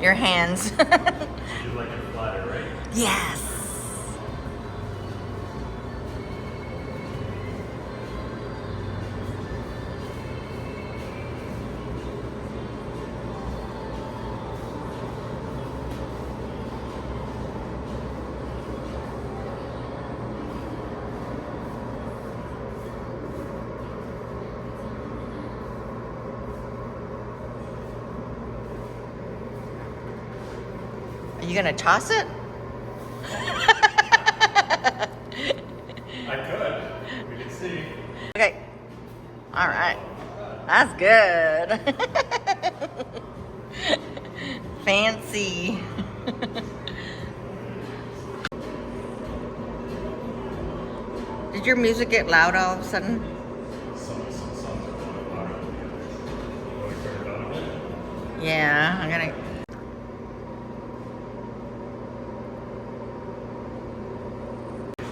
your hands. You like it flatter, right? Yes. Are you gonna toss it? I could. We can see. Okay. All right. That's good. Fancy. Did your music get loud all of a sudden? Some songs are going louder than the others. You want to turn it down a bit? Yeah, I'm gonna.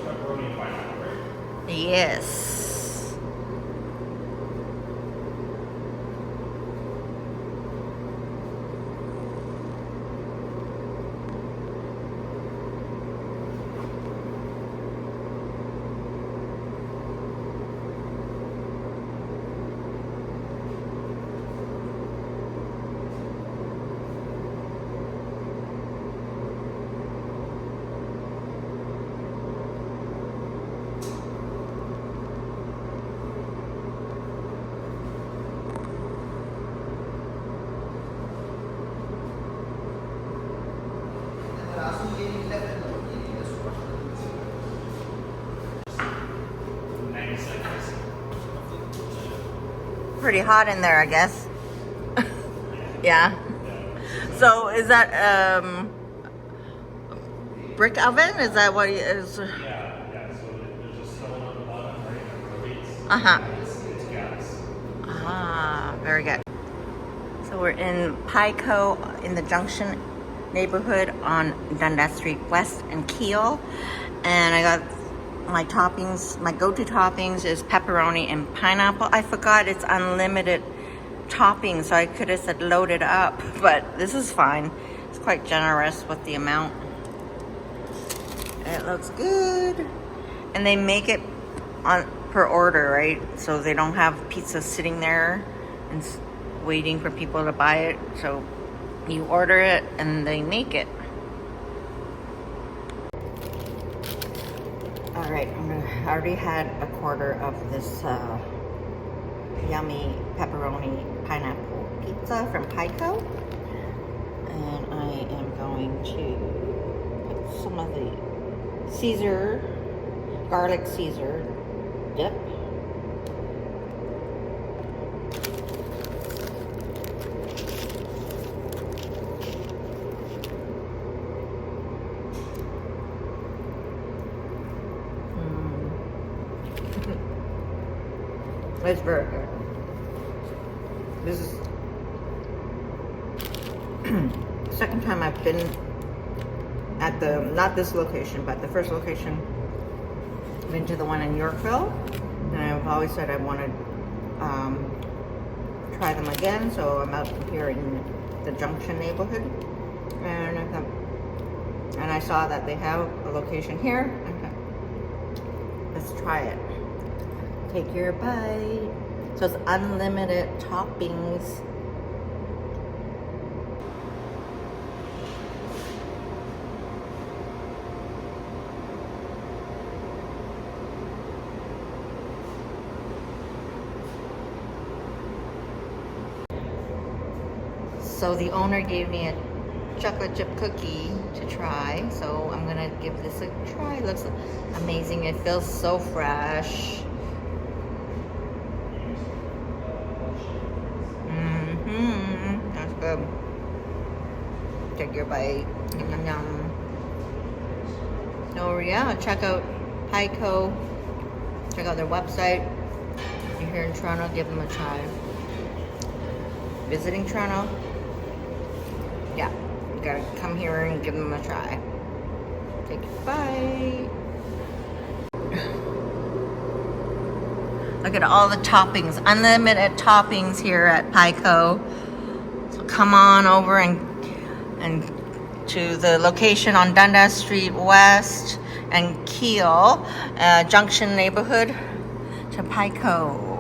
Pepperoni and pineapple, right? Yes. Pretty hot in there, I guess. Yeah. So is that brick oven? Is that what it is? Yeah. So there's a stone on the bottom, right? That rotates. Uh-huh. It's gas. Ah, very good. So we're in Pico in the Junction Neighborhood on Dundas Street West and Keel. And I got my toppings. My go-to toppings is pepperoni and pineapple. I forgot it's unlimited toppings, so I could have said load it up, but this is fine. It's quite generous with the amount. It looks good. And they make it on per order, right? So they don't have pizza sitting there and waiting for people to buy it. So you order it and they make it. All right, I already had a quarter of this yummy pepperoni pineapple pizza from Pico. And I am going to put some of the Caesar, garlic Caesar dip. It's very good. This is the second time I've been at the, not this location, but the first location. I've been to the one in Yorkville, and I've always said I want to try them again, so I'm out here in the Junction Neighborhood, and I saw that they have a location here. Okay. Let's try it. Take your bite. So it's unlimited toppings. So the owner gave me a chocolate chip cookie to try, so I'm gonna give this a try. It looks amazing. It feels so fresh. That's good. Take your bite. Yum, yum, yum. So yeah, check out Pico. Check out their website. If you're here in Toronto, give them a try. Visiting Toronto, yeah, you gotta come here and give them a try. Take your bite. Look at all the toppings, unlimited toppings here at Pico. So come on over and and to the location on Dundas Street West and Keel, Junction Neighborhood to Pico.